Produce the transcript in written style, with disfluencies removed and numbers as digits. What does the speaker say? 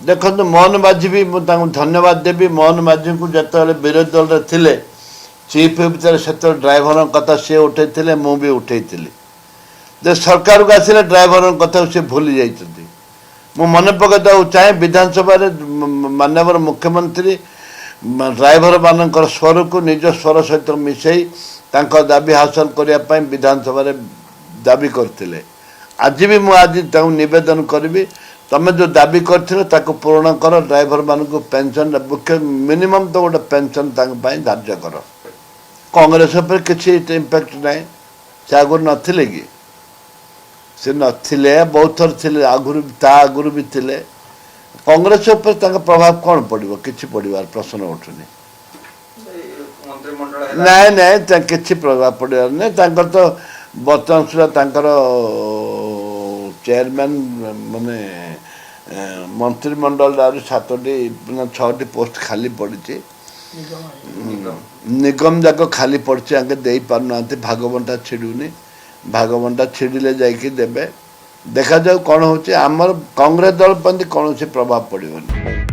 देखो मोहन माझी भी धन्यवाद देवी। मोहन माझी को जो विरोधी दल थे चीफ भितर से ड्राइवर कथा सी उठे मुझे उठे सरकार को आसिले ड्राइवर कथा सी भूली जाइए। मु मन पकड़ चाहे विधानसभा माननीय मुख्यमंत्री ड्राइवर मान स्वर को निज स्वर सहित मिसई दाबी हासिल करने विधानसभा दाबी करते। आज भी मुझे नवेदन करी तुम जो दाबी कर पूरण कर। ड्राइवर मान को पेंशन मुख्य मिनिमम तो गोटे पेंशन धार्य कर। कांग्रेस पर किसी इम्पैक्ट ना से आगुरी नथिले कि से नथिले बहुत थर थे आगुरी भी थे। कांग्रेस पर प्रभाव कौन पड़ो कि पड़ार प्रश्न उठुनी नाई नाई कि प्रभाव पड़ार ना तो बर्तमान सुधा चेयरमैन माने मंत्रिमंडल 7टी 6टी पोस्ट खाली पड़ी निगम जाक खाली पड़ी आगे दे पारना भागवंटा छिड़ुनी भागवंटा छिड़िले जाइए देवे देखा जाऊ कौन हो। कांग्रेस दल पर कौन प्रभाव पड़ोनी।